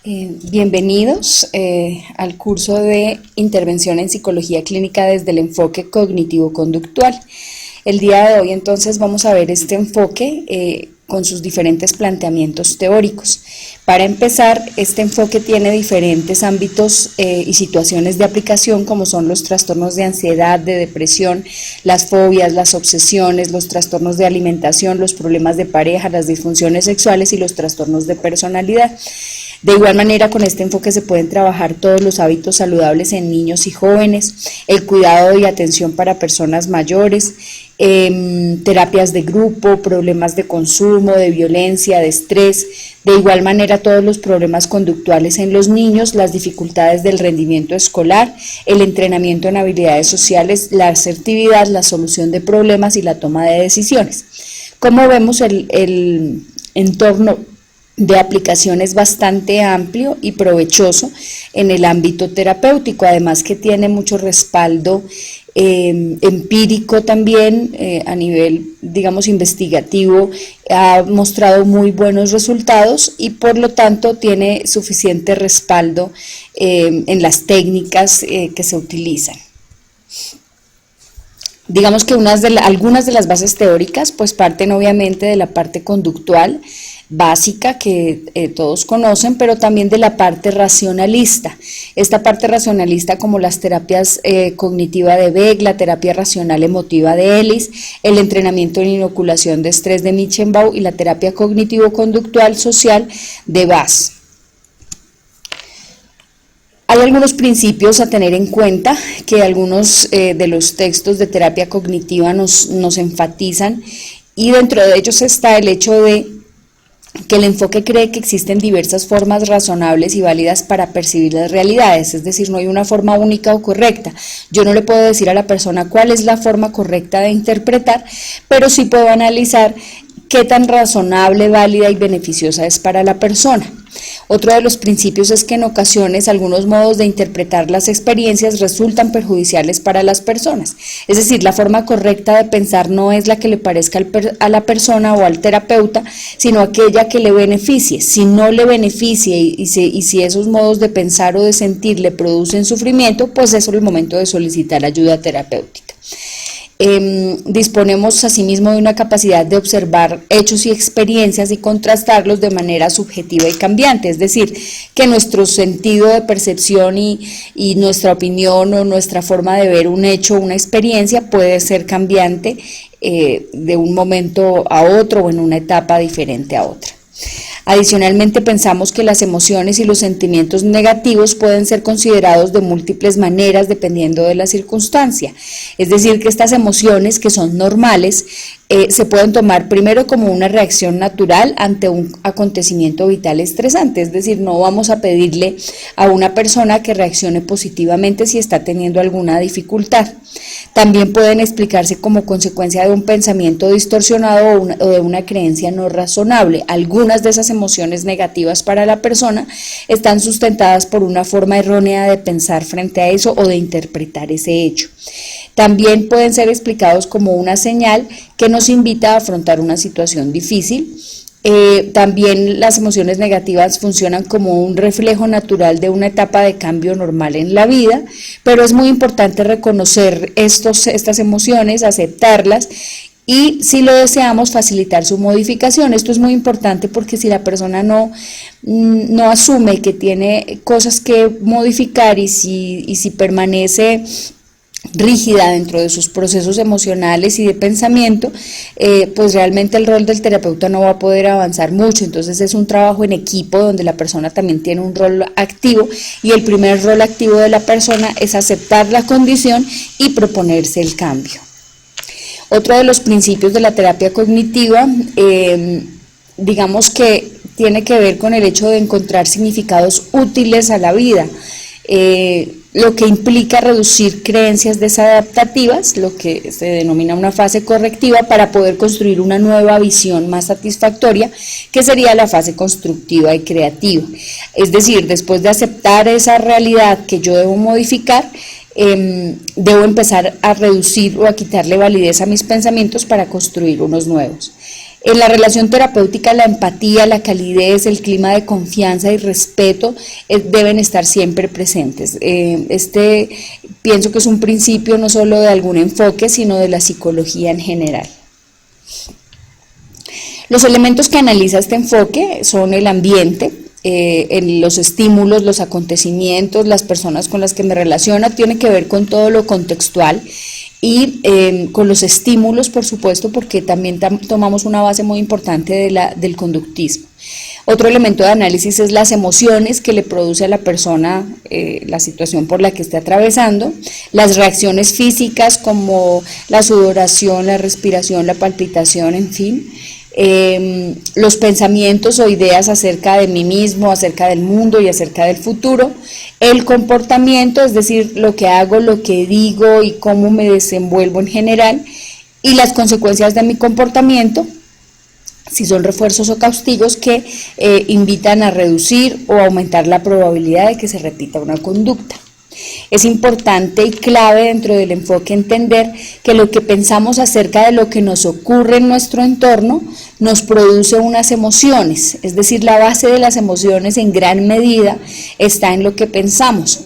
Bienvenidos al curso de Intervención en Psicología Clínica desde el enfoque cognitivo-conductual. El día de hoy entonces vamos a ver este enfoque con sus diferentes planteamientos teóricos. Para empezar, este enfoque tiene diferentes ámbitos y situaciones de aplicación, como son los trastornos de ansiedad, de depresión, las fobias, las obsesiones, los trastornos de alimentación, los problemas de pareja, las disfunciones sexuales y los trastornos de personalidad. De igual manera, con este enfoque se pueden trabajar todos los hábitos saludables en niños y jóvenes, el cuidado y atención para personas mayores, terapias de grupo, problemas de consumo, de violencia, de estrés. De igual manera, todos los problemas conductuales en los niños, las dificultades del rendimiento escolar, el entrenamiento en habilidades sociales, la asertividad, la solución de problemas y la toma de decisiones. Como vemos, el entorno de aplicación es bastante amplio y provechoso en el ámbito terapéutico, además que tiene mucho respaldo empírico también a nivel, digamos, investigativo, ha mostrado muy buenos resultados y por lo tanto tiene suficiente respaldo en las técnicas que se utilizan. Digamos que algunas de las bases teóricas pues parten obviamente de la parte conductual básica que todos conocen, pero también de la parte racionalista. Esta parte racionalista, como las terapias cognitiva de Beck, la terapia racional emotiva de Ellis, el entrenamiento en inoculación de estrés de Michenbaum y la terapia cognitivo-conductual social de Bass. Hay algunos principios a tener en cuenta que algunos de los textos de terapia cognitiva nos enfatizan, y dentro de ellos está el hecho de que el enfoque cree que existen diversas formas razonables y válidas para percibir las realidades, es decir, no hay una forma única o correcta. Yo no le puedo decir a la persona cuál es la forma correcta de interpretar, pero sí puedo analizar qué tan razonable, válida y beneficiosa es para la persona. Otro de los principios es que en ocasiones algunos modos de interpretar las experiencias resultan perjudiciales para las personas. Es decir, la forma correcta de pensar no es la que le parezca a la persona o al terapeuta, sino aquella que le beneficie. Si no le beneficia y si esos modos de pensar o de sentir le producen sufrimiento, pues es el momento de solicitar ayuda terapéutica. Disponemos asimismo de una capacidad de observar hechos y experiencias y contrastarlos de manera subjetiva y cambiante, es decir, que nuestro sentido de percepción y nuestra opinión o nuestra forma de ver un hecho, una experiencia puede ser cambiante de un momento a otro o en una etapa diferente a otra. Adicionalmente, pensamos que las emociones y los sentimientos negativos pueden ser considerados de múltiples maneras dependiendo de la circunstancia. Es decir, que estas emociones, que son normales, se pueden tomar primero como una reacción natural ante un acontecimiento vital estresante. Es decir, no vamos a pedirle a una persona que reaccione positivamente si está teniendo alguna dificultad. También pueden explicarse como consecuencia de un pensamiento distorsionado o de una creencia no razonable. Algunas de esas emociones negativas para la persona están sustentadas por una forma errónea de pensar frente a eso o de interpretar ese hecho. También pueden ser explicados como una señal que nos invita a afrontar una situación difícil. También las emociones negativas funcionan como un reflejo natural de una etapa de cambio normal en la vida, pero es muy importante reconocer estas emociones, aceptarlas y, si lo deseamos, facilitar su modificación. Esto es muy importante porque si la persona no asume que tiene cosas que modificar y si permanece rígida dentro de sus procesos emocionales y de pensamiento, pues realmente el rol del terapeuta no va a poder avanzar mucho. Entonces es un trabajo en equipo donde la persona también tiene un rol activo, y el primer rol activo de la persona es aceptar la condición y proponerse el cambio. Otro de los principios de la terapia cognitiva, digamos que tiene que ver con el hecho de encontrar significados útiles a la vida, lo que implica reducir creencias desadaptativas, lo que se denomina una fase correctiva, para poder construir una nueva visión más satisfactoria, que sería la fase constructiva y creativa. Es decir, después de aceptar esa realidad que yo debo modificar, debo empezar a reducir o a quitarle validez a mis pensamientos para construir unos nuevos. En la relación terapéutica, la empatía, la calidez, el clima de confianza y respeto deben estar siempre presentes. Pienso que es un principio no solo de algún enfoque, sino de la psicología en general. Los elementos que analiza este enfoque son el ambiente, los estímulos, los acontecimientos, las personas con las que me relaciono, tiene que ver con todo lo contextual y con los estímulos, por supuesto, porque también tomamos una base muy importante del conductismo. Otro elemento de análisis es las emociones que le produce a la persona la situación por la que esté atravesando, las reacciones físicas como la sudoración, la respiración, la palpitación, en fin, los pensamientos o ideas acerca de mí mismo, acerca del mundo y acerca del futuro, el comportamiento, es decir, lo que hago, lo que digo y cómo me desenvuelvo en general, y las consecuencias de mi comportamiento, si son refuerzos o castigos que invitan a reducir o aumentar la probabilidad de que se repita una conducta. Es importante y clave dentro del enfoque entender que lo que pensamos acerca de lo que nos ocurre en nuestro entorno nos produce unas emociones, es decir, la base de las emociones en gran medida está en lo que pensamos.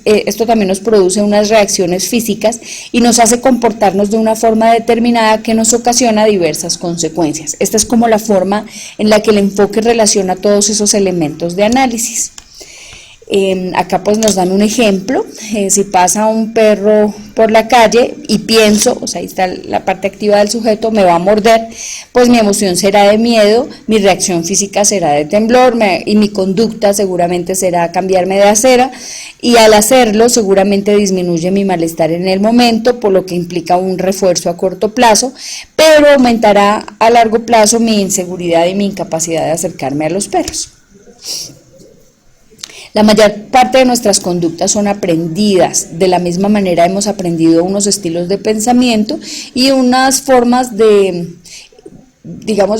Esto también nos produce unas reacciones físicas y nos hace comportarnos de una forma determinada que nos ocasiona diversas consecuencias. Esta es como la forma en la que el enfoque relaciona todos esos elementos de análisis. Acá pues nos dan un ejemplo. Si pasa un perro por la calle y pienso, o sea, ahí está la parte activa del sujeto, me va a morder, pues mi emoción será de miedo, mi reacción física será de temblor y mi conducta seguramente será cambiarme de acera, y al hacerlo seguramente disminuye mi malestar en el momento, por lo que implica un refuerzo a corto plazo, pero aumentará a largo plazo mi inseguridad y mi incapacidad de acercarme a los perros. La mayor parte de nuestras conductas son aprendidas, de la misma manera hemos aprendido unos estilos de pensamiento y unas formas de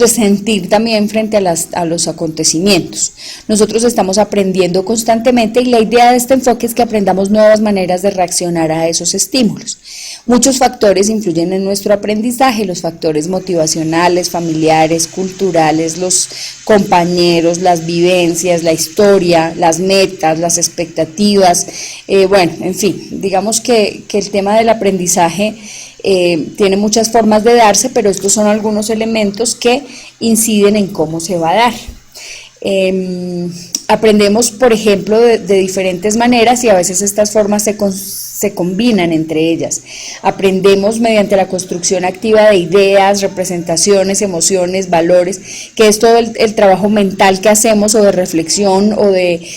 sentir también frente a los acontecimientos. Nosotros estamos aprendiendo constantemente y la idea de este enfoque es que aprendamos nuevas maneras de reaccionar a esos estímulos. Muchos factores influyen en nuestro aprendizaje, los factores motivacionales, familiares, culturales, los compañeros, las vivencias, la historia, las metas, las expectativas, en fin, digamos que el tema del aprendizaje tiene muchas formas de darse, pero estos son algunos elementos que inciden en cómo se va a dar. Aprendemos, por ejemplo, de diferentes maneras y a veces estas formas se combinan entre ellas. Aprendemos mediante la construcción activa de ideas, representaciones, emociones, valores, que es todo el trabajo mental que hacemos, o de reflexión, o de,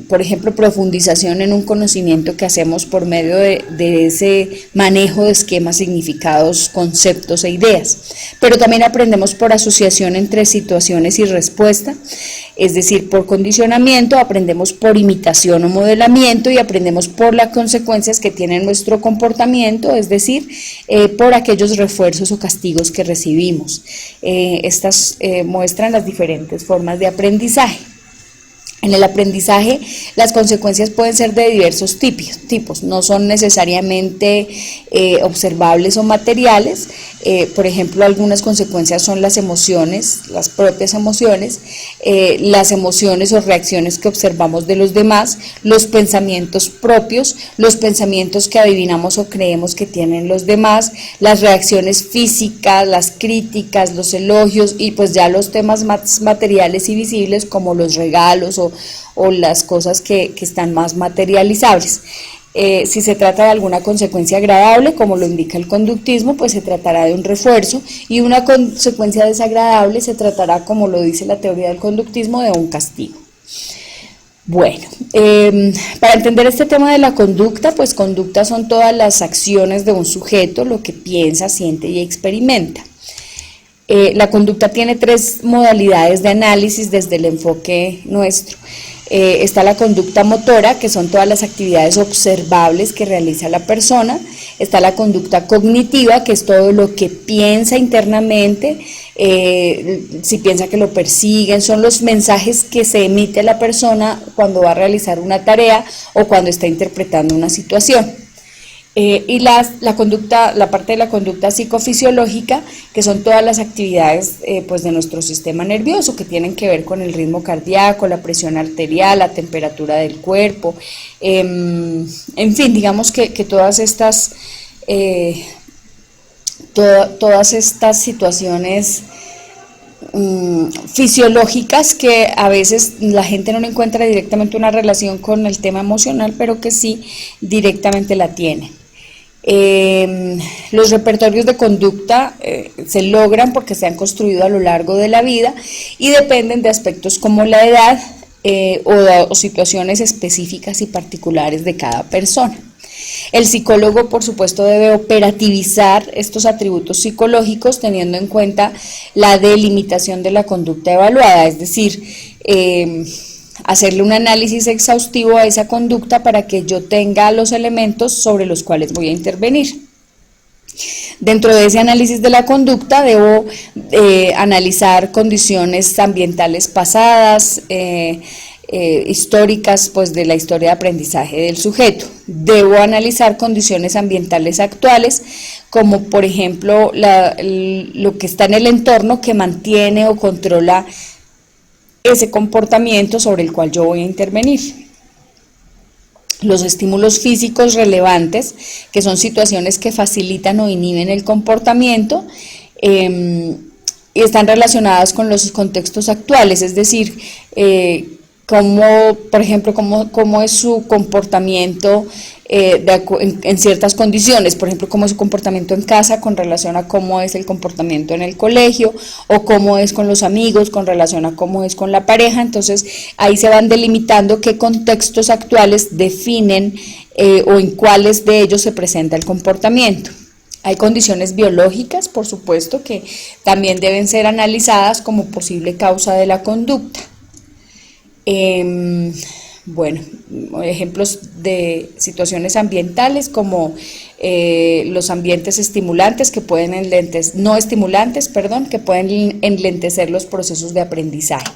por ejemplo, profundización en un conocimiento que hacemos por medio de ese manejo de esquemas, significados, conceptos e ideas. Pero también aprendemos por asociación entre situaciones y respuesta, es decir, por condicionamiento, aprendemos por imitación o modelamiento y aprendemos por las consecuencias que tiene nuestro comportamiento, es decir, por aquellos refuerzos o castigos que recibimos. Estas muestran las diferentes formas de aprendizaje. En el aprendizaje, las consecuencias pueden ser de diversos tipos, no son necesariamente observables o materiales. Por ejemplo, algunas consecuencias son las emociones, las propias emociones, las emociones o reacciones que observamos de los demás, los pensamientos propios, los pensamientos que adivinamos o creemos que tienen los demás, las reacciones físicas, las críticas, los elogios y pues ya los temas más materiales y visibles como los regalos o las cosas que están más materializables. Si se trata de alguna consecuencia agradable, como lo indica el conductismo, pues se tratará de un refuerzo, y una consecuencia desagradable se tratará, como lo dice la teoría del conductismo, de un castigo. Bueno, para entender este tema de la conducta, pues conducta son todas las acciones de un sujeto, lo que piensa, siente y experimenta. La conducta tiene 3 modalidades de análisis desde el enfoque nuestro. Está la conducta motora, que son todas las actividades observables que realiza la persona. Está la conducta cognitiva, que es todo lo que piensa internamente, si piensa que lo persiguen, son los mensajes que se emite a la persona cuando va a realizar una tarea o cuando está interpretando una situación. Y la conducta, la parte de la conducta psicofisiológica, que son todas las actividades pues de nuestro sistema nervioso, que tienen que ver con el ritmo cardíaco, la presión arterial, la temperatura del cuerpo, en fin, digamos que todas estas todas estas situaciones fisiológicas que a veces la gente no encuentra directamente una relación con el tema emocional, pero que sí directamente la tiene. Los repertorios de conducta se logran porque se han construido a lo largo de la vida y dependen de aspectos como la edad o situaciones específicas y particulares de cada persona. El psicólogo, por supuesto, debe operativizar estos atributos psicológicos teniendo en cuenta la delimitación de la conducta evaluada, es decir, hacerle un análisis exhaustivo a esa conducta para que yo tenga los elementos sobre los cuales voy a intervenir. Dentro de ese análisis de la conducta debo analizar condiciones ambientales pasadas, históricas, pues de la historia de aprendizaje del sujeto. Debo analizar condiciones ambientales actuales, como por ejemplo lo que está en el entorno que mantiene o controla ese comportamiento sobre el cual yo voy a intervenir. Los estímulos físicos relevantes, que son situaciones que facilitan o inhiben el comportamiento, y están relacionadas con los contextos actuales, es decir, por ejemplo, cómo es su comportamiento en ciertas condiciones, por ejemplo, cómo es su comportamiento en casa con relación a cómo es el comportamiento en el colegio, o cómo es con los amigos con relación a cómo es con la pareja. Entonces, ahí se van delimitando qué contextos actuales definen o en cuáles de ellos se presenta el comportamiento. Hay condiciones biológicas, por supuesto, que también deben ser analizadas como posible causa de la conducta. Bueno, ejemplos de situaciones ambientales como los ambientes estimulantes que pueden no estimulantes, perdón, que pueden enlentecer los procesos de aprendizaje.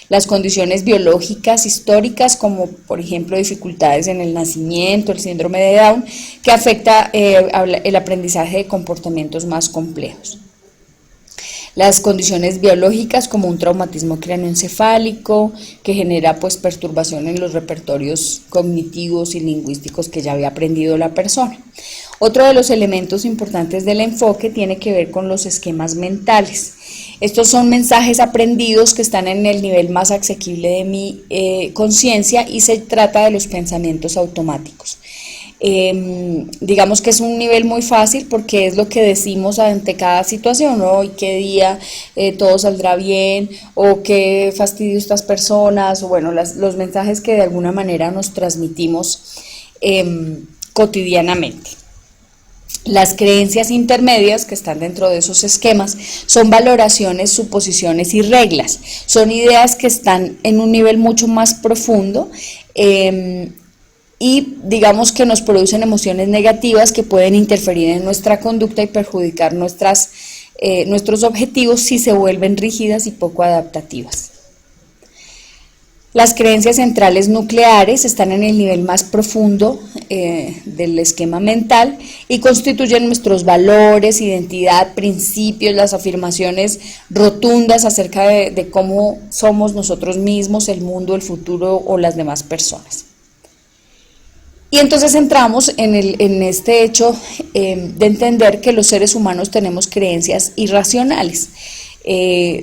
Las condiciones biológicas históricas como por ejemplo dificultades en el nacimiento, el síndrome de Down, que afecta el aprendizaje de comportamientos más complejos. Las condiciones biológicas como un traumatismo craneoencefálico que genera pues perturbación en los repertorios cognitivos y lingüísticos que ya había aprendido la persona. Otro de los elementos importantes del enfoque tiene que ver con los esquemas mentales. Estos son mensajes aprendidos que están en el nivel más asequible de mi conciencia y se trata de los pensamientos automáticos. Digamos que es un nivel muy fácil porque es lo que decimos ante cada situación, ¿no? Hoy qué día todo saldrá bien, o qué fastidio estas personas, o bueno, los mensajes que de alguna manera nos transmitimos cotidianamente. Las creencias intermedias que están dentro de esos esquemas son valoraciones, suposiciones y reglas. Son ideas que están en un nivel mucho más profundo y digamos que nos producen emociones negativas que pueden interferir en nuestra conducta y perjudicar nuestros objetivos si se vuelven rígidas y poco adaptativas. Las creencias centrales nucleares están en el nivel más profundo del esquema mental y constituyen nuestros valores, identidad, principios, las afirmaciones rotundas acerca de cómo somos nosotros mismos, el mundo, el futuro o las demás personas. Y entonces entramos en este hecho de entender que los seres humanos tenemos creencias irracionales.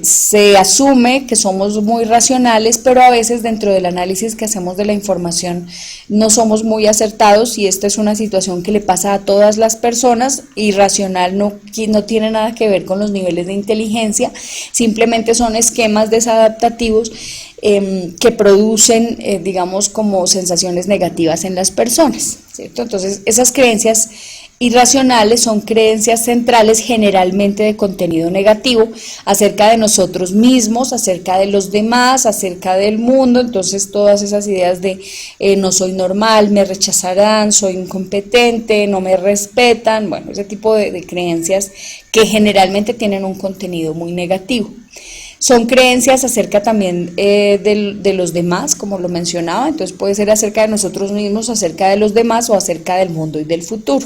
Se asume que somos muy racionales, pero a veces dentro del análisis que hacemos de la información no somos muy acertados, y esta es una situación que le pasa a todas las personas. Irracional no tiene nada que ver con los niveles de inteligencia, simplemente son esquemas desadaptativos que producen, digamos, como sensaciones negativas en las personas, ¿cierto? Entonces, esas creencias irracionales son creencias centrales generalmente de contenido negativo acerca de nosotros mismos, acerca de los demás, acerca del mundo. Entonces todas esas ideas de no soy normal, me rechazarán, soy incompetente, no me respetan, bueno, ese tipo de creencias que generalmente tienen un contenido muy negativo. Son creencias acerca también de los demás, como lo mencionaba, entonces puede ser acerca de nosotros mismos, acerca de los demás o acerca del mundo y del futuro.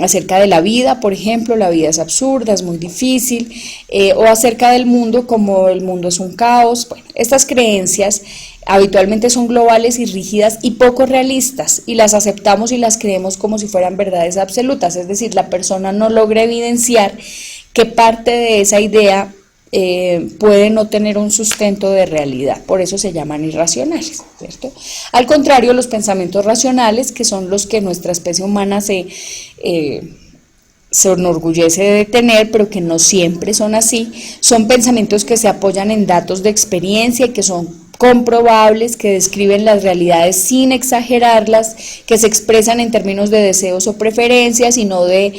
Acerca de la vida, por ejemplo, la vida es absurda, es muy difícil, o acerca del mundo, como el mundo es un caos. Bueno, estas creencias habitualmente son globales y rígidas y poco realistas, y las aceptamos y las creemos como si fueran verdades absolutas, es decir, la persona no logra evidenciar que parte de esa idea puede no tener un sustento de realidad, por eso se llaman irracionales, ¿cierto? Al contrario, los pensamientos racionales, que son los que nuestra especie humana se enorgullece de tener, pero que no siempre son así, son pensamientos que se apoyan en datos de experiencia y que son comprobables, que describen las realidades sin exagerarlas, que se expresan en términos de deseos o preferencias y no de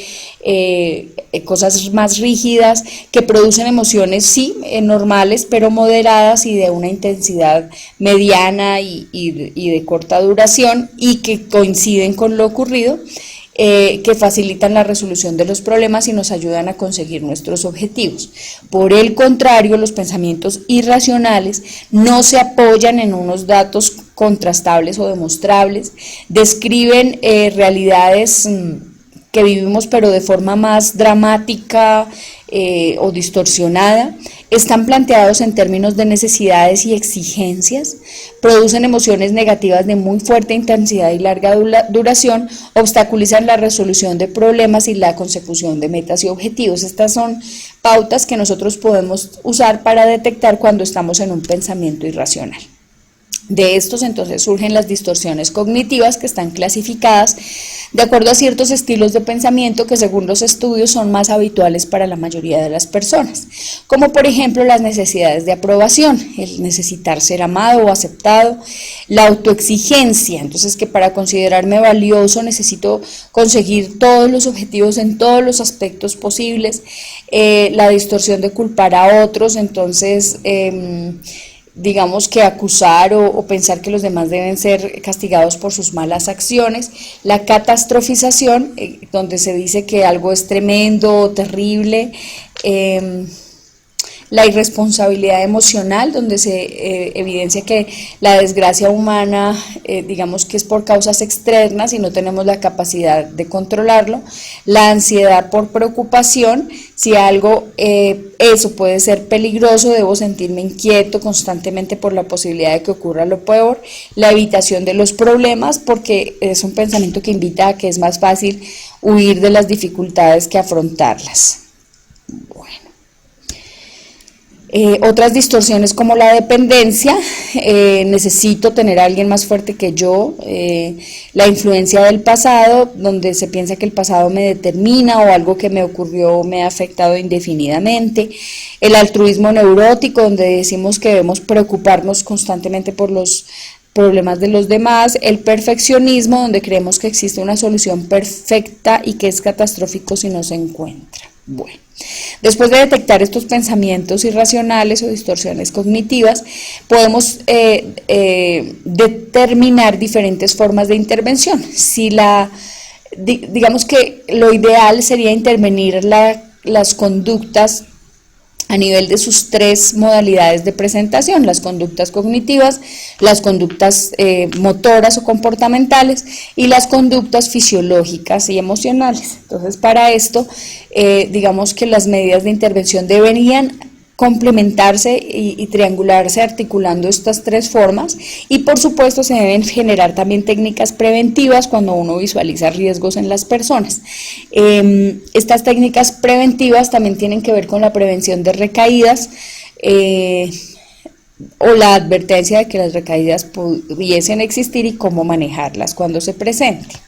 cosas más rígidas, que producen emociones sí normales pero moderadas y de una intensidad mediana y de corta duración, y que coinciden con lo ocurrido, que facilitan la resolución de los problemas y nos ayudan a conseguir nuestros objetivos. Por el contrario, los pensamientos irracionales no se apoyan en unos datos contrastables o demostrables, describen realidades que vivimos pero de forma más dramática o distorsionada, están planteados en términos de necesidades y exigencias, producen emociones negativas de muy fuerte intensidad y larga duración, obstaculizan la resolución de problemas y la consecución de metas y objetivos. Estas son pautas que nosotros podemos usar para detectar cuando estamos en un pensamiento irracional. De estos entonces surgen las distorsiones cognitivas, que están clasificadas de acuerdo a ciertos estilos de pensamiento que según los estudios son más habituales para la mayoría de las personas, como por ejemplo las necesidades de aprobación, el necesitar ser amado o aceptado, la autoexigencia, entonces que para considerarme valioso necesito conseguir todos los objetivos en todos los aspectos posibles, la distorsión de culpar a otros, entonces digamos que acusar o pensar que los demás deben ser castigados por sus malas acciones, la catastrofización, donde se dice que algo es tremendo o terrible, la irresponsabilidad emocional, donde se evidencia que la desgracia humana, digamos que es por causas externas y no tenemos la capacidad de controlarlo, la ansiedad por preocupación, si algo, eso puede ser peligroso, debo sentirme inquieto constantemente por la posibilidad de que ocurra lo peor, la evitación de los problemas, porque es un pensamiento que invita a que es más fácil huir de las dificultades que afrontarlas. Bueno. Otras distorsiones como la dependencia, necesito tener a alguien más fuerte que yo, la influencia del pasado, donde se piensa que el pasado me determina o algo que me ocurrió me ha afectado indefinidamente, el altruismo neurótico, donde decimos que debemos preocuparnos constantemente por los problemas de los demás, el perfeccionismo, donde creemos que existe una solución perfecta y que es catastrófico si no se encuentra. Bueno, después de detectar estos pensamientos irracionales o distorsiones cognitivas, podemos determinar diferentes formas de intervención. Si digamos que lo ideal sería intervenir las conductas a nivel de sus tres modalidades de presentación, las conductas cognitivas, las conductas motoras o comportamentales y las conductas fisiológicas y emocionales. Entonces, para esto, digamos que las medidas de intervención deberían complementarse y triangularse articulando estas tres formas, y por supuesto se deben generar también técnicas preventivas cuando uno visualiza riesgos en las personas. Estas técnicas preventivas también tienen que ver con la prevención de recaídas o la advertencia de que las recaídas pudiesen existir y cómo manejarlas cuando se presenten.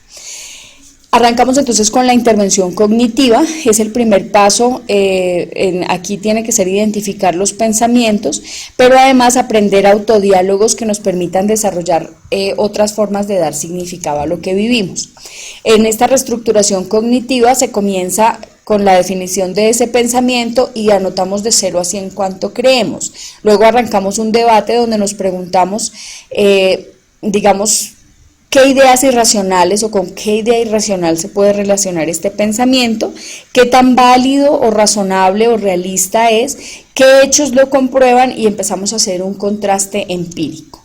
Arrancamos entonces con la intervención cognitiva, es el primer paso, aquí tiene que ser identificar los pensamientos, pero además aprender autodiálogos que nos permitan desarrollar otras formas de dar significado a lo que vivimos. En esta reestructuración cognitiva se comienza con la definición de ese pensamiento y anotamos de 0 a 100 cuánto creemos. Luego arrancamos un debate donde nos preguntamos, digamos, qué ideas irracionales o con qué idea irracional se puede relacionar este pensamiento, qué tan válido o razonable o realista es, qué hechos lo comprueban y empezamos a hacer un contraste empírico.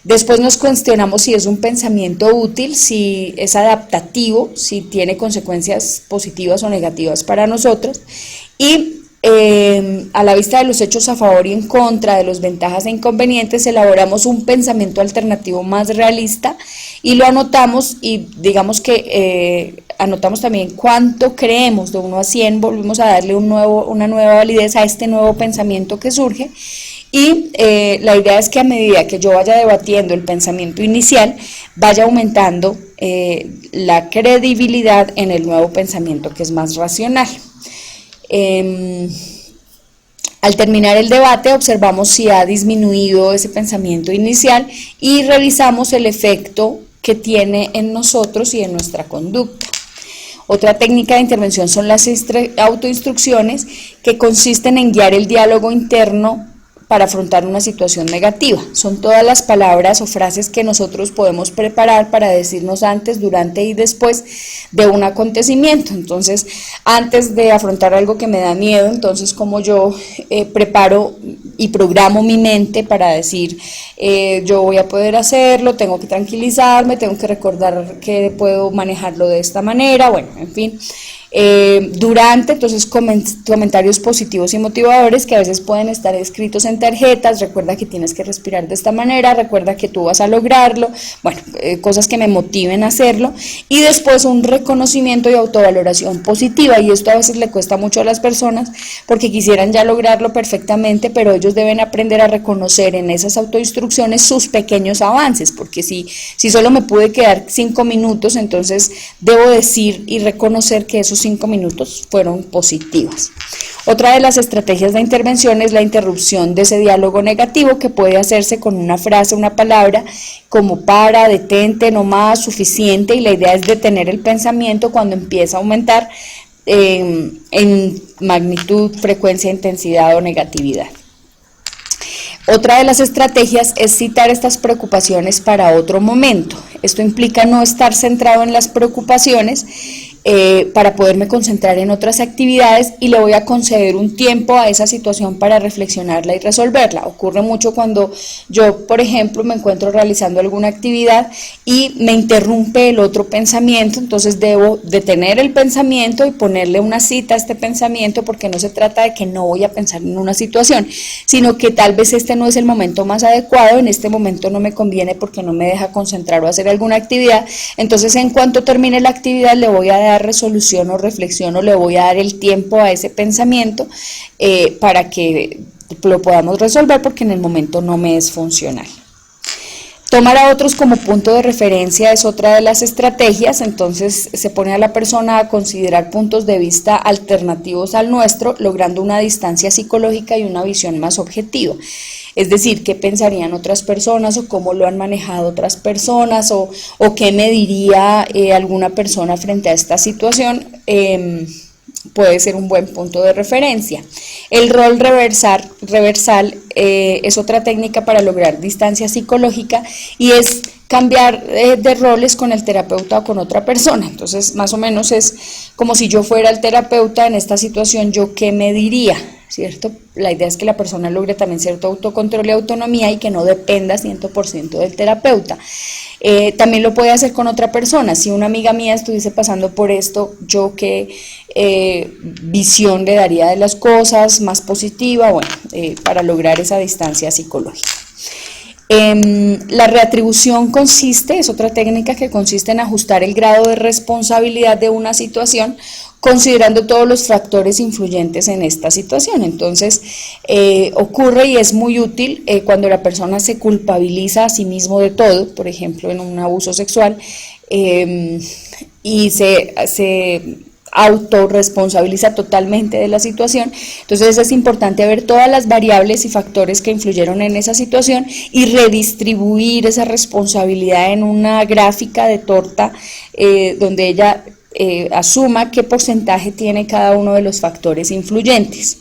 Después nos cuestionamos si es un pensamiento útil, si es adaptativo, si tiene consecuencias positivas o negativas para nosotros y a la vista de los hechos a favor y en contra, de las ventajas e inconvenientes, elaboramos un pensamiento alternativo más realista y lo anotamos y digamos que anotamos también cuánto creemos, de 1 a 100, volvemos a darle una nueva validez a este nuevo pensamiento que surge y la idea es que a medida que yo vaya debatiendo el pensamiento inicial, vaya aumentando la credibilidad en el nuevo pensamiento que es más racional. Al terminar el debate observamos si ha disminuido ese pensamiento inicial y revisamos el efecto que tiene en nosotros y en nuestra conducta. Otra técnica de intervención son las autoinstrucciones, que consisten en guiar el diálogo interno para afrontar una situación negativa. Son todas las palabras o frases que nosotros podemos preparar para decirnos antes, durante y después de un acontecimiento. Entonces, antes de afrontar algo que me da miedo, entonces como yo preparo y programo mi mente para decir, yo voy a poder hacerlo, tengo que tranquilizarme, tengo que recordar que puedo manejarlo de esta manera, bueno, en fin. Durante, entonces, comentarios positivos y motivadores que a veces pueden estar escritos en tarjetas, recuerda que tienes que respirar de esta manera, recuerda que tú vas a lograrlo, bueno, cosas que me motiven a hacerlo, y después un reconocimiento y autovaloración positiva, y esto a veces le cuesta mucho a las personas porque quisieran ya lograrlo perfectamente, pero ellos deben aprender a reconocer en esas autoinstrucciones sus pequeños avances, porque si solo me pude quedar 5 minutos, entonces debo decir y reconocer que esos 5 minutos fueron positivas. Otra de las estrategias de intervención es la interrupción de ese diálogo negativo, que puede hacerse con una frase, una palabra, como para, detente, no más, suficiente, y la idea es detener el pensamiento cuando empieza a aumentar en magnitud, frecuencia, intensidad o negatividad. Otra de las estrategias es citar estas preocupaciones para otro momento. Esto implica no estar centrado en las preocupaciones para poderme concentrar en otras actividades, y le voy a conceder un tiempo a esa situación para reflexionarla y resolverla. Ocurre mucho cuando yo, por ejemplo, me encuentro realizando alguna actividad y me interrumpe el otro pensamiento, entonces debo detener el pensamiento y ponerle una cita a este pensamiento, porque no se trata de que no voy a pensar en una situación, sino que tal vez este no es el momento más adecuado, en este momento no me conviene porque no me deja concentrar o hacer alguna actividad, entonces en cuanto termine la actividad le voy a dar resolución o reflexión, o le voy a dar el tiempo a ese pensamiento para que lo podamos resolver, porque en el momento no me es funcional. Tomar a otros como punto de referencia es otra de las estrategias, entonces se pone a la persona a considerar puntos de vista alternativos al nuestro, logrando una distancia psicológica y una visión más objetiva. Es decir, qué pensarían otras personas, o cómo lo han manejado otras personas, o qué me diría alguna persona frente a esta situación, puede ser un buen punto de referencia. El rol reversal es otra técnica para lograr distancia psicológica, y es cambiar de roles con el terapeuta o con otra persona. Entonces, más o menos es como si yo fuera el terapeuta en esta situación, ¿yo qué me diría? ¿Cierto? La idea es que la persona logre también cierto autocontrol y autonomía, y que no dependa 100% del terapeuta. También lo puede hacer con otra persona. Si una amiga mía estuviese pasando por esto, ¿yo qué visión le daría de las cosas más positiva? Bueno, para lograr esa distancia psicológica. La reatribución es otra técnica que consiste en ajustar el grado de responsabilidad de una situación, considerando todos los factores influyentes en esta situación. Entonces, ocurre y es muy útil cuando la persona se culpabiliza a sí mismo de todo, por ejemplo, en un abuso sexual, y se autorresponsabiliza totalmente de la situación. Entonces es importante ver todas las variables y factores que influyeron en esa situación y redistribuir esa responsabilidad en una gráfica de torta, donde ella asuma qué porcentaje tiene cada uno de los factores influyentes.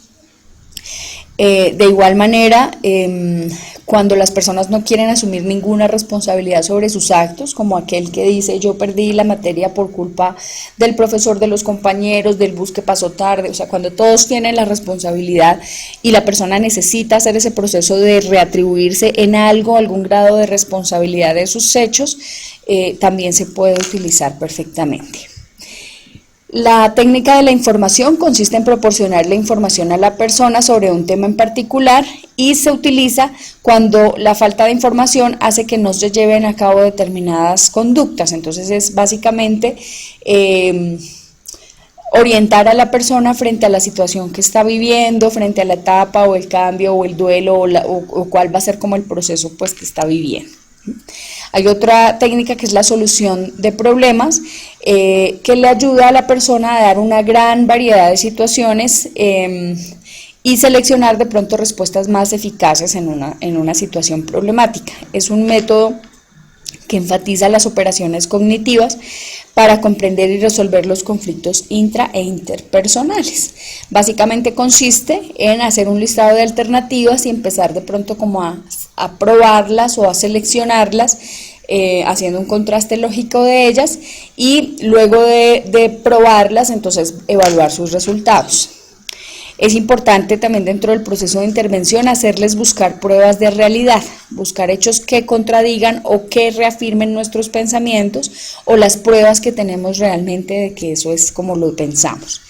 De igual manera, cuando las personas no quieren asumir ninguna responsabilidad sobre sus actos, como aquel que dice yo perdí la materia por culpa del profesor, de los compañeros, del bus que pasó tarde, o sea, cuando todos tienen la responsabilidad y la persona necesita hacer ese proceso de reatribuirse en algo, algún grado de responsabilidad de sus hechos, también se puede utilizar perfectamente. La técnica de la información consiste en proporcionar la información a la persona sobre un tema en particular y se utiliza cuando la falta de información hace que no se lleven a cabo determinadas conductas. Entonces es básicamente orientar a la persona frente a la situación que está viviendo, frente a la etapa o el cambio o el duelo o cuál va a ser como el proceso pues que está viviendo. Hay otra técnica que es la solución de problemas, que le ayuda a la persona a dar una gran variedad de situaciones y seleccionar de pronto respuestas más eficaces en una situación problemática. Es un método que enfatiza las operaciones cognitivas para comprender y resolver los conflictos intra e interpersonales. Básicamente consiste en hacer un listado de alternativas y empezar de pronto como a probarlas o a seleccionarlas, haciendo un contraste lógico de ellas y luego de probarlas, entonces evaluar sus resultados. Es importante también dentro del proceso de intervención hacerles buscar pruebas de realidad, buscar hechos que contradigan o que reafirmen nuestros pensamientos o las pruebas que tenemos realmente de que eso es como lo pensamos.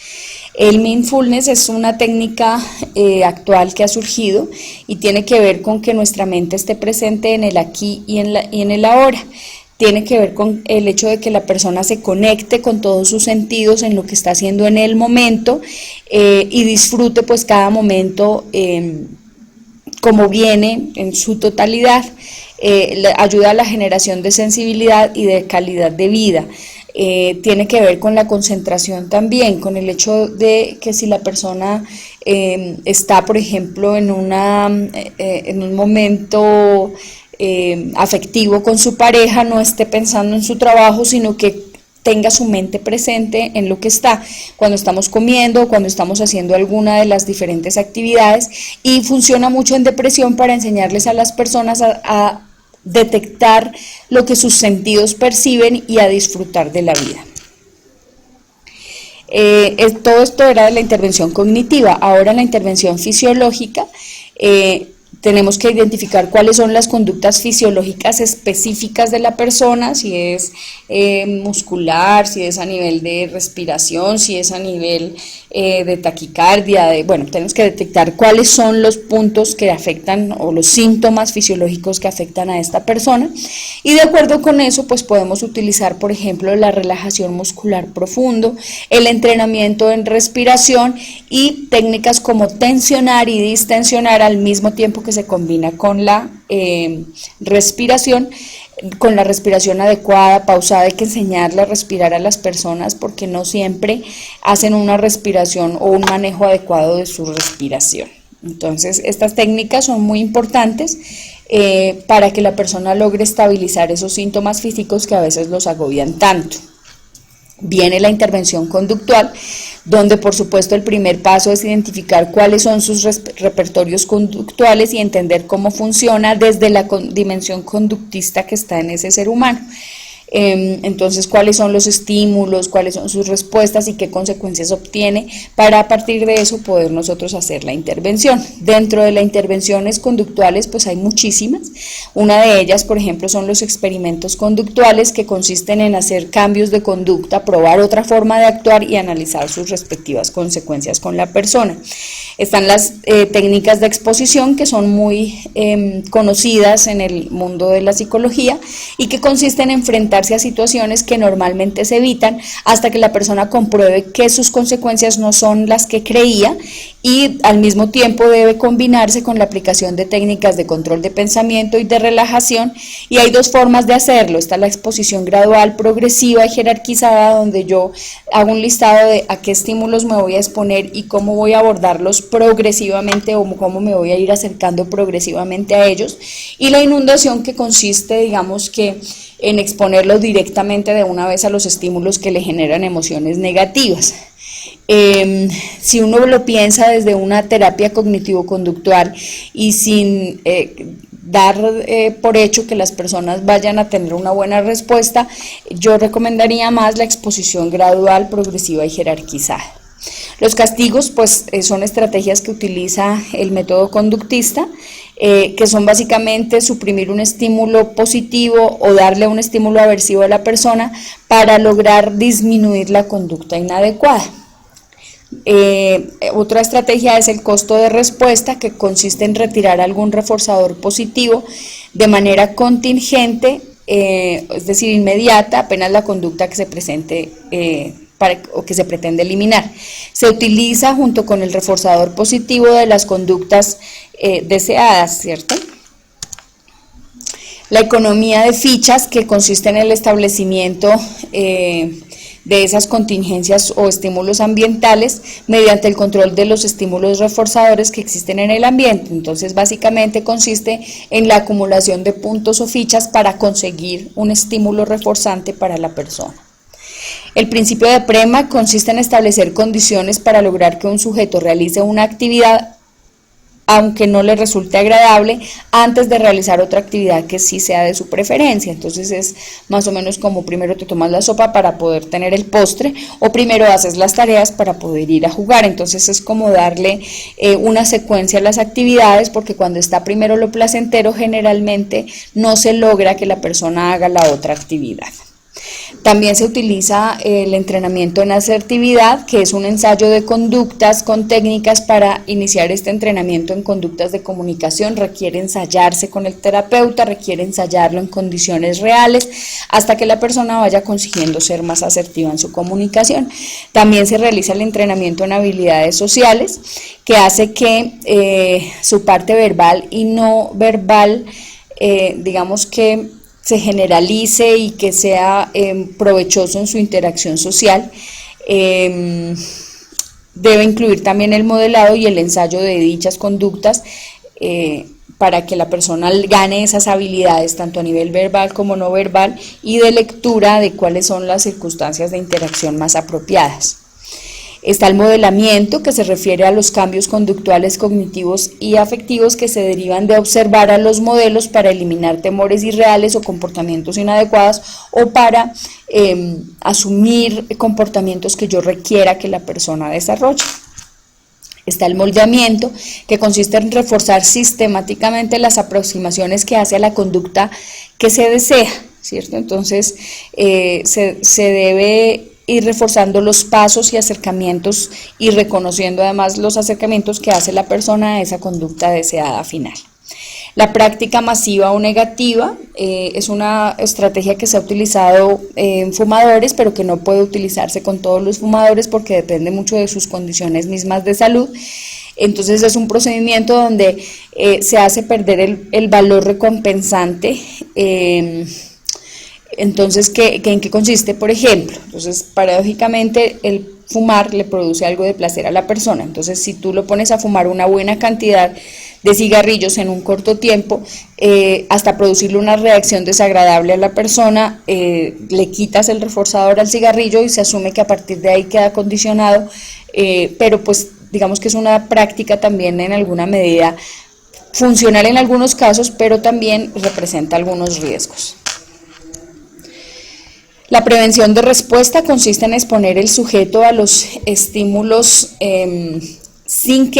El mindfulness es una técnica actual que ha surgido y tiene que ver con que nuestra mente esté presente en el aquí y en el ahora. Tiene que ver con el hecho de que la persona se conecte con todos sus sentidos en lo que está haciendo en el momento y disfrute pues cada momento como viene en su totalidad. Ayuda a la generación de sensibilidad y de calidad de vida. Tiene que ver con la concentración también, con el hecho de que si la persona está, por ejemplo, en un momento afectivo con su pareja, no esté pensando en su trabajo, sino que tenga su mente presente en lo que está, cuando estamos comiendo, cuando estamos haciendo alguna de las diferentes actividades, y funciona mucho en depresión para enseñarles a las personas a detectar lo que sus sentidos perciben y a disfrutar de la vida. Todo esto era de la intervención cognitiva. Ahora en la intervención fisiológica tenemos que identificar cuáles son las conductas fisiológicas específicas de la persona, si es muscular, si es a nivel de respiración, si es a nivel de taquicardia, bueno, tenemos que detectar cuáles son los puntos que afectan o los síntomas fisiológicos que afectan a esta persona, y de acuerdo con eso pues podemos utilizar, por ejemplo, la relajación muscular profundo, el entrenamiento en respiración y técnicas como tensionar y distensionar al mismo tiempo que se combina con la respiración, con la respiración adecuada, pausada. Hay que enseñarle a respirar a las personas porque no siempre hacen una respiración o un manejo adecuado de su respiración. Entonces, estas técnicas son muy importantes para que la persona logre estabilizar esos síntomas físicos que a veces los agobian tanto. Viene la intervención conductual, donde por supuesto el primer paso es identificar cuáles son sus repertorios conductuales y entender cómo funciona desde la dimensión conductista que está en ese ser humano. Entonces, cuáles son los estímulos, cuáles son sus respuestas y qué consecuencias obtiene, para a partir de eso poder nosotros hacer la intervención. Dentro de las intervenciones conductuales pues hay muchísimas. Una de ellas, por ejemplo, son los experimentos conductuales, que consisten en hacer cambios de conducta, probar otra forma de actuar y analizar sus respectivas consecuencias con la persona. Están las técnicas de exposición, que son muy conocidas en el mundo de la psicología y que consisten en enfrentarse a situaciones que normalmente se evitan hasta que la persona compruebe que sus consecuencias no son las que creía, y al mismo tiempo debe combinarse con la aplicación de técnicas de control de pensamiento y de relajación, y hay dos formas de hacerlo. Está la exposición gradual, progresiva y jerarquizada, donde yo hago un listado de a qué estímulos me voy a exponer y cómo voy a abordarlos progresivamente, o cómo me voy a ir acercando progresivamente a ellos, y la inundación, que consiste, digamos que, en exponerlo directamente de una vez a los estímulos que le generan emociones negativas. Si uno lo piensa desde una terapia cognitivo-conductual y sin dar por hecho que las personas vayan a tener una buena respuesta, yo recomendaría más la exposición gradual, progresiva y jerarquizada. Los castigos, pues, son estrategias que utiliza el método conductista, que son básicamente suprimir un estímulo positivo o darle un estímulo aversivo a la persona para lograr disminuir la conducta inadecuada. Otra estrategia es el costo de respuesta, que consiste en retirar algún reforzador positivo de manera contingente, es decir, inmediata, apenas la conducta que se presente o que se pretende eliminar. Se utiliza junto con el reforzador positivo de las conductas deseadas, ¿cierto? La economía de fichas, que consiste en el establecimiento de esas contingencias o estímulos ambientales mediante el control de los estímulos reforzadores que existen en el ambiente. Entonces, básicamente consiste en la acumulación de puntos o fichas para conseguir un estímulo reforzante para la persona. El principio de Prema consiste en establecer condiciones para lograr que un sujeto realice una actividad aunque no le resulte agradable, antes de realizar otra actividad que sí sea de su preferencia. Entonces es más o menos como primero te tomas la sopa para poder tener el postre, o primero haces las tareas para poder ir a jugar. Entonces es como darle una secuencia a las actividades, porque cuando está primero lo placentero, generalmente no se logra que la persona haga la otra actividad. También se utiliza el entrenamiento en asertividad, que es un ensayo de conductas con técnicas. Para iniciar este entrenamiento en conductas de comunicación requiere ensayarse con el terapeuta, requiere ensayarlo en condiciones reales hasta que la persona vaya consiguiendo ser más asertiva en su comunicación. También se realiza el entrenamiento en habilidades sociales, que hace que su parte verbal y no verbal, digamos que se generalice y que sea provechoso en su interacción social. Debe incluir también el modelado y el ensayo de dichas conductas para que la persona gane esas habilidades tanto a nivel verbal como no verbal, y de lectura de cuáles son las circunstancias de interacción más apropiadas. Está el modelamiento, que se refiere a los cambios conductuales, cognitivos y afectivos que se derivan de observar a los modelos para eliminar temores irreales o comportamientos inadecuados, o para asumir comportamientos que yo requiera que la persona desarrolle. Está el moldeamiento, que consiste en reforzar sistemáticamente las aproximaciones que hace a la conducta que se desea, ¿cierto? Entonces se debe ir reforzando los pasos y acercamientos, y reconociendo además los acercamientos que hace la persona a esa conducta deseada final. La práctica masiva o negativa es una estrategia que se ha utilizado en fumadores, pero que no puede utilizarse con todos los fumadores porque depende mucho de sus condiciones mismas de salud. Entonces es un procedimiento donde se hace perder el valor recompensante. Entonces, ¿en qué consiste? Por ejemplo, entonces, paradójicamente, el fumar le produce algo de placer a la persona. Entonces, si tú lo pones a fumar una buena cantidad de cigarrillos en un corto tiempo, hasta producirle una reacción desagradable a la persona, le quitas el reforzador al cigarrillo y se asume que a partir de ahí queda condicionado, pero pues digamos que es una práctica también en alguna medida funcional en algunos casos, pero también representa algunos riesgos. La prevención de respuesta consiste en exponer el sujeto a los estímulos sin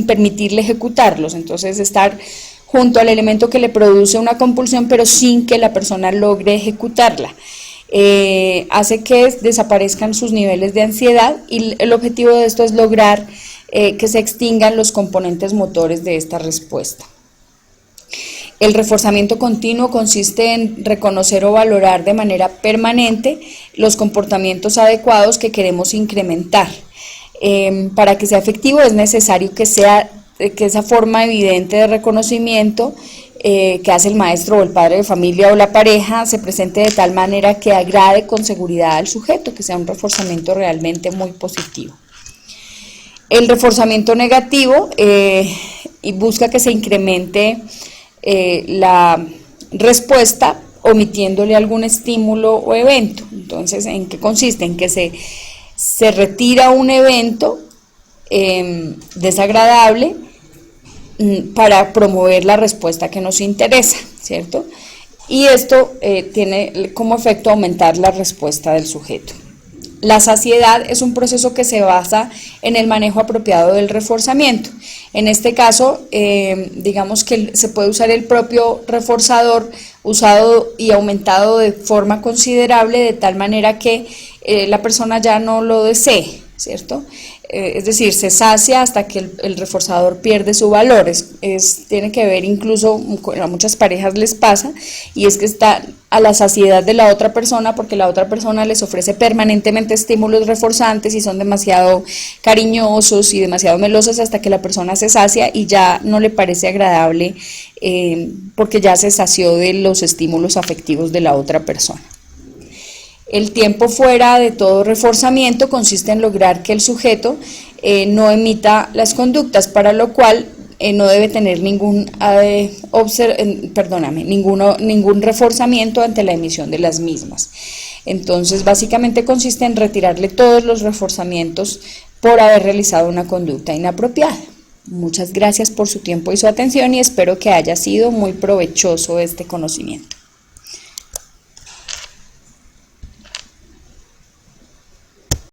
permitirle ejecutarlos. Entonces, estar junto al elemento que le produce una compulsión, pero sin que la persona logre ejecutarla. Hace que desaparezcan sus niveles de ansiedad, y el objetivo de esto es lograr que se extingan los componentes motores de esta respuesta. El reforzamiento continuo consiste en reconocer o valorar de manera permanente los comportamientos adecuados que queremos incrementar. Para que sea efectivo es necesario que esa forma evidente de reconocimiento que hace el maestro o el padre de familia o la pareja se presente de tal manera que agrade con seguridad al sujeto, que sea un reforzamiento realmente muy positivo. El reforzamiento negativo busca que se incremente la respuesta omitiéndole algún estímulo o evento. Entonces, ¿en qué consiste? En que se retira un evento desagradable para promover la respuesta que nos interesa, ¿cierto? Y esto tiene como efecto aumentar la respuesta del sujeto. La saciedad es un proceso que se basa en el manejo apropiado del reforzamiento. En este caso, digamos que se puede usar el propio reforzador usado y aumentado de forma considerable, de tal manera que la persona ya no lo desee, ¿cierto? Es decir, se sacia hasta que el reforzador pierde su valor. Tiene que ver incluso, a muchas parejas les pasa, y es que está a la saciedad de la otra persona porque la otra persona les ofrece permanentemente estímulos reforzantes y son demasiado cariñosos y demasiado melosos hasta que la persona se sacia y ya no le parece agradable porque ya se sació de los estímulos afectivos de la otra persona. El tiempo fuera de todo reforzamiento consiste en lograr que el sujeto no emita las conductas, para lo cual no debe tener ningún reforzamiento ante la emisión de las mismas. Entonces, básicamente consiste en retirarle todos los reforzamientos por haber realizado una conducta inapropiada. Muchas gracias por su tiempo y su atención y espero que haya sido muy provechoso este conocimiento.